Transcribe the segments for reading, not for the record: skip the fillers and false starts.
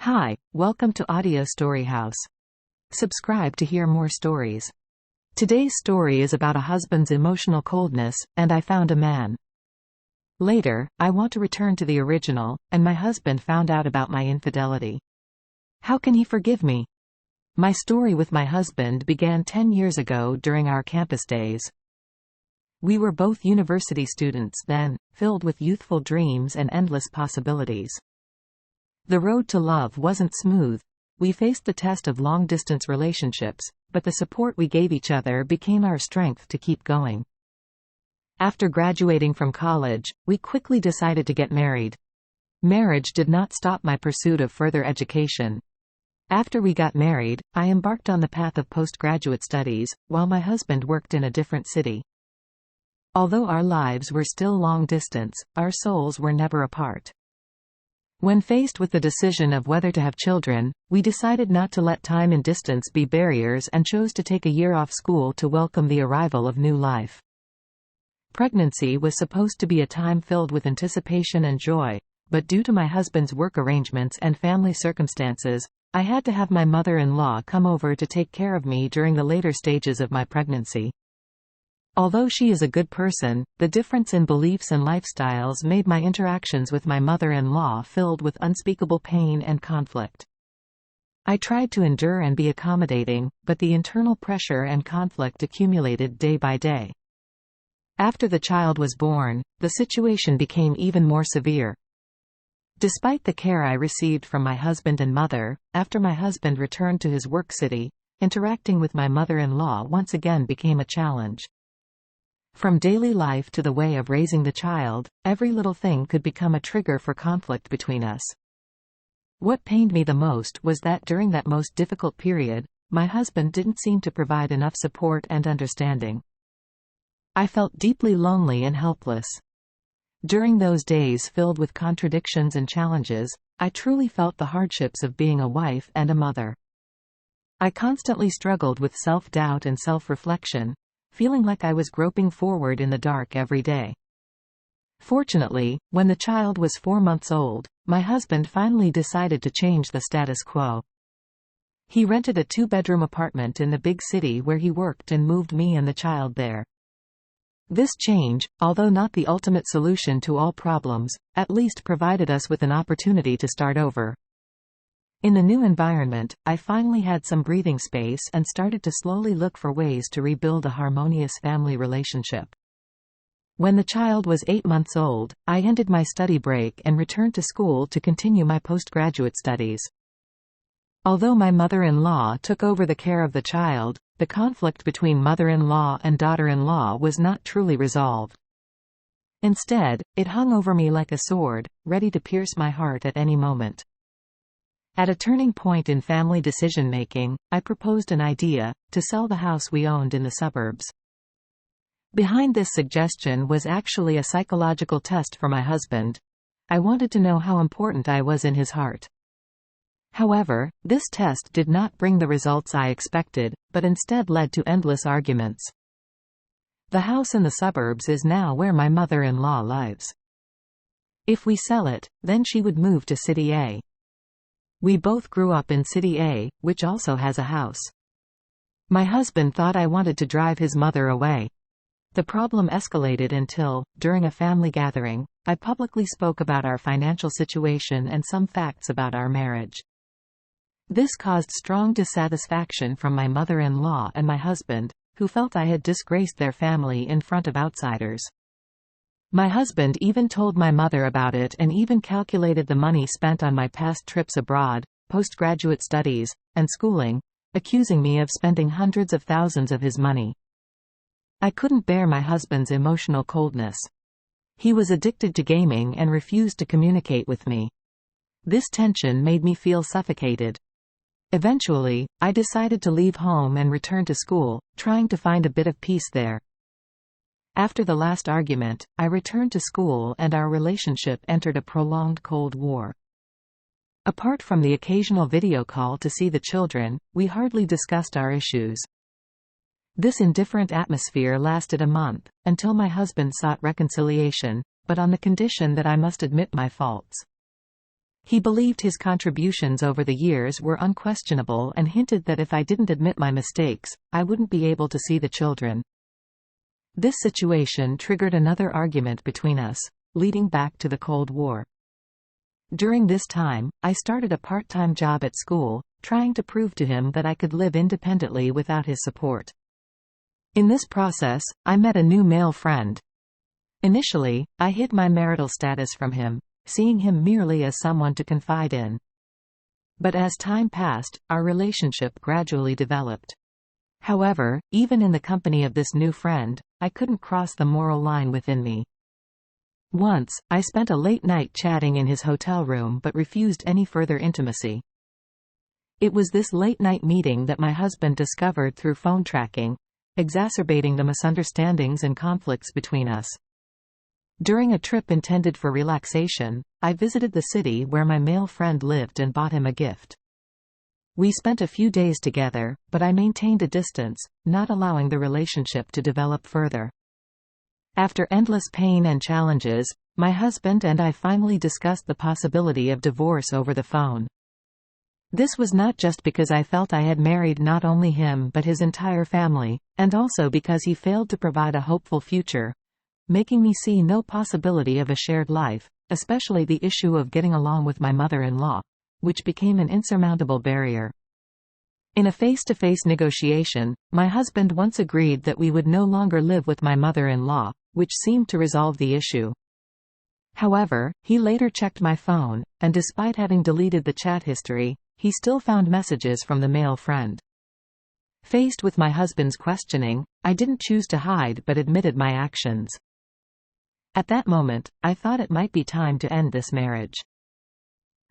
Hi, welcome to Audio Story House. Subscribe to hear more stories. Today's story is about a husband's emotional coldness, and I found a man. Later, I want to return to the original, and my husband found out about my infidelity. How can he forgive me? My story with my husband began 10 years ago during our campus days. We were both university students then, filled with youthful dreams and endless possibilities. The road to love wasn't smooth. We faced the test of long-distance relationships, but the support we gave each other became our strength to keep going. After graduating from college, we quickly decided to get married. Marriage did not stop my pursuit of further education. After we got married, I embarked on the path of postgraduate studies, while my husband worked in a different city. Although our lives were still long distance, our souls were never apart. When faced with the decision of whether to have children, we decided not to let time and distance be barriers and chose to take a year off school to welcome the arrival of new life. Pregnancy was supposed to be a time filled with anticipation and joy, but due to my husband's work arrangements and family circumstances, I had to have my mother-in-law come over to take care of me during the later stages of my pregnancy. Although she is a good person, the difference in beliefs and lifestyles made my interactions with my mother-in-law filled with unspeakable pain and conflict. I tried to endure and be accommodating, but the internal pressure and conflict accumulated day by day. After the child was born, the situation became even more severe. Despite the care I received from my husband and mother, after my husband returned to his work city, interacting with my mother-in-law once again became a challenge. From daily life to the way of raising the child, every little thing could become a trigger for conflict between us. What pained me the most was that during that most difficult period, my husband didn't seem to provide enough support and understanding. I felt deeply lonely and helpless. During those days filled with contradictions and challenges, I truly felt the hardships of being a wife and a mother. I constantly struggled with self-doubt and self-reflection, feeling like I was groping forward in the dark every day. Fortunately, when the child was 4 months old, my husband finally decided to change the status quo. He rented a 2-bedroom apartment in the big city where he worked and moved me and the child there. This change, although not the ultimate solution to all problems, at least provided us with an opportunity to start over. In the new environment, I finally had some breathing space and started to slowly look for ways to rebuild a harmonious family relationship. When the child was 8 months old, I ended my study break and returned to school to continue my postgraduate studies. Although my mother-in-law took over the care of the child, the conflict between mother-in-law and daughter-in-law was not truly resolved. Instead, it hung over me like a sword, ready to pierce my heart at any moment. At a turning point in family decision-making, I proposed an idea, to sell the house we owned in the suburbs. Behind this suggestion was actually a psychological test for my husband. I wanted to know how important I was in his heart. However, this test did not bring the results I expected, but instead led to endless arguments. The house in the suburbs is now where my mother-in-law lives. If we sell it, then she would move to City A. We both grew up in City A, which also has a house. My husband thought I wanted to drive his mother away. The problem escalated until, during a family gathering, I publicly spoke about our financial situation and some facts about our marriage. This caused strong dissatisfaction from my mother-in-law and my husband, who felt I had disgraced their family in front of outsiders. My husband even told my mother about it and even calculated the money spent on my past trips abroad, postgraduate studies, and schooling, accusing me of spending hundreds of thousands of his money. I couldn't bear my husband's emotional coldness. He was addicted to gaming and refused to communicate with me. This tension made me feel suffocated. Eventually, I decided to leave home and return to school, trying to find a bit of peace there. After the last argument, I returned to school and our relationship entered a prolonged Cold War. Apart from the occasional video call to see the children, we hardly discussed our issues. This indifferent atmosphere lasted a month, until my husband sought reconciliation, but on the condition that I must admit my faults. He believed his contributions over the years were unquestionable and hinted that if I didn't admit my mistakes, I wouldn't be able to see the children. This situation triggered another argument between us, leading back to the Cold War. During this time, I started a part-time job at school, trying to prove to him that I could live independently without his support. In this process, I met a new male friend. Initially, I hid my marital status from him, seeing him merely as someone to confide in. But as time passed, our relationship gradually developed. However, even in the company of this new friend, I couldn't cross the moral line within me. Once, I spent a late night chatting in his hotel room but refused any further intimacy. It was this late-night meeting that my husband discovered through phone tracking, exacerbating the misunderstandings and conflicts between us. During a trip intended for relaxation, I visited the city where my male friend lived and bought him a gift. We spent a few days together, but I maintained a distance, not allowing the relationship to develop further. After endless pain and challenges, my husband and I finally discussed the possibility of divorce over the phone. This was not just because I felt I had married not only him but his entire family, and also because he failed to provide a hopeful future, making me see no possibility of a shared life, especially the issue of getting along with my mother-in-law, which became an insurmountable barrier. In a face-to-face negotiation, my husband once agreed that we would no longer live with my mother-in-law, which seemed to resolve the issue. However, he later checked my phone, and despite having deleted the chat history, he still found messages from the male friend. Faced with my husband's questioning, I didn't choose to hide but admitted my actions. At that moment, I thought it might be time to end this marriage.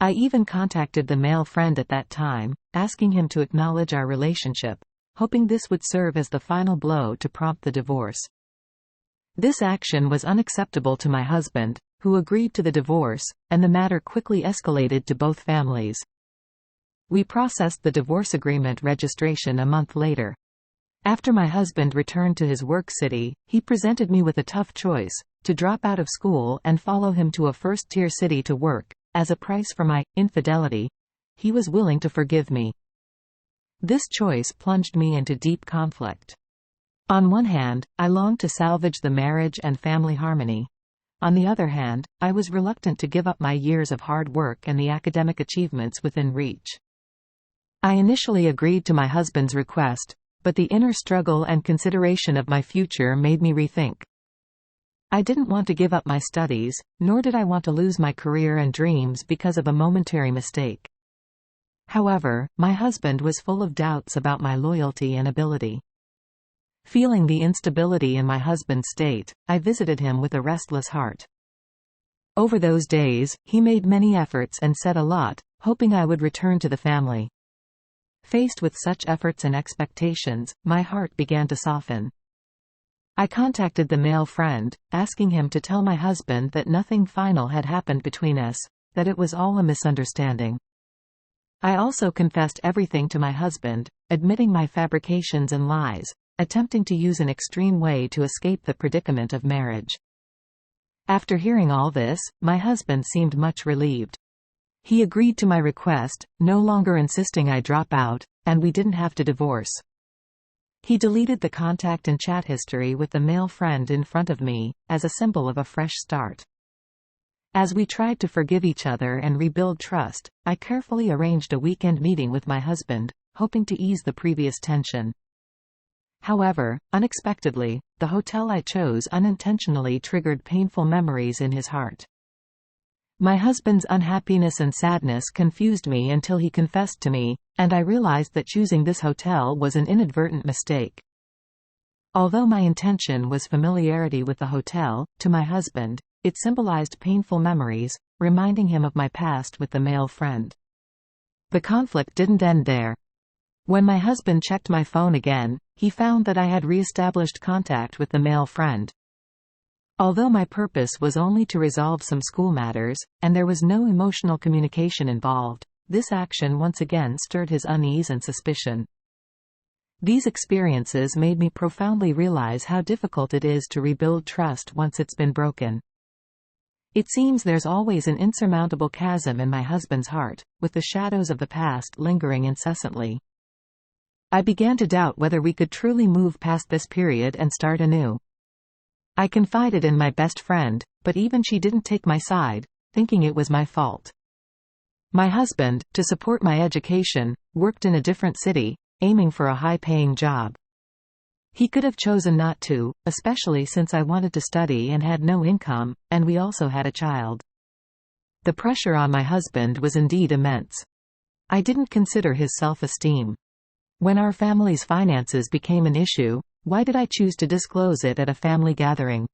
I even contacted the male friend at that time, asking him to acknowledge our relationship, hoping this would serve as the final blow to prompt the divorce. This action was unacceptable to my husband, who agreed to the divorce, and the matter quickly escalated to both families. We processed the divorce agreement registration a month later. After my husband returned to his work city, he presented me with a tough choice: to drop out of school and follow him to a first-tier city to work. As a price for my infidelity, he was willing to forgive me. This choice plunged me into deep conflict. On one hand, I longed to salvage the marriage and family harmony. On the other hand, I was reluctant to give up my years of hard work and the academic achievements within reach. I initially agreed to my husband's request, but the inner struggle and consideration of my future made me rethink. I didn't want to give up my studies, nor did I want to lose my career and dreams because of a momentary mistake. However, my husband was full of doubts about my loyalty and ability. Feeling the instability in my husband's state, I visited him with a restless heart. Over those days, he made many efforts and said a lot, hoping I would return to the family. Faced with such efforts and expectations, my heart began to soften. I contacted the male friend, asking him to tell my husband that nothing final had happened between us, that it was all a misunderstanding. I also confessed everything to my husband, admitting my fabrications and lies, attempting to use an extreme way to escape the predicament of marriage. After hearing all this, my husband seemed much relieved. He agreed to my request, no longer insisting I drop out, and we didn't have to divorce. He deleted the contact and chat history with the male friend in front of me, as a symbol of a fresh start. As we tried to forgive each other and rebuild trust, I carefully arranged a weekend meeting with my husband, hoping to ease the previous tension. However, unexpectedly, the hotel I chose unintentionally triggered painful memories in his heart. My husband's unhappiness and sadness confused me until he confessed to me, and I realized that choosing this hotel was an inadvertent mistake. Although my intention was familiarity with the hotel, to my husband, it symbolized painful memories, reminding him of my past with the male friend. The conflict didn't end there. When my husband checked my phone again, he found that I had re-established contact with the male friend. Although my purpose was only to resolve some school matters, and there was no emotional communication involved, this action once again stirred his unease and suspicion. These experiences made me profoundly realize how difficult it is to rebuild trust once it's been broken. It seems there's always an insurmountable chasm in my husband's heart, with the shadows of the past lingering incessantly. I began to doubt whether we could truly move past this period and start anew. I confided in my best friend, but even she didn't take my side, thinking it was my fault. My husband, to support my education, worked in a different city, aiming for a high-paying job. He could have chosen not to, especially since I wanted to study and had no income, and we also had a child. The pressure on my husband was indeed immense. I didn't consider his self-esteem. When our family's finances became an issue, why did I choose to disclose it at a family gathering?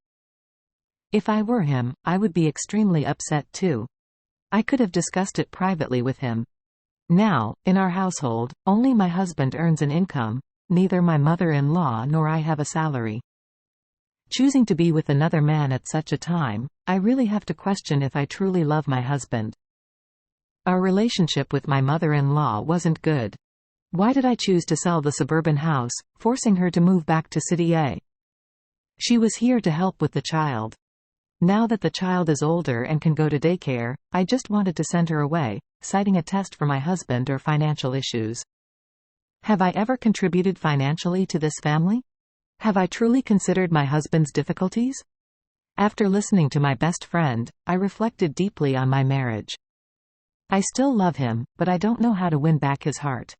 If I were him, I would be extremely upset too. I could have discussed it privately with him. Now, in our household, only my husband earns an income. Neither my mother-in-law nor I have a salary. Choosing to be with another man at such a time, I really have to question if I truly love my husband. Our relationship with my mother-in-law wasn't good. Why did I choose to sell the suburban house, forcing her to move back to City A? She was here to help with the child. Now that the child is older and can go to daycare, I just wanted to send her away, citing a test for my husband or financial issues. Have I ever contributed financially to this family? Have I truly considered my husband's difficulties? After listening to my best friend, I reflected deeply on my marriage. I still love him, but I don't know how to win back his heart.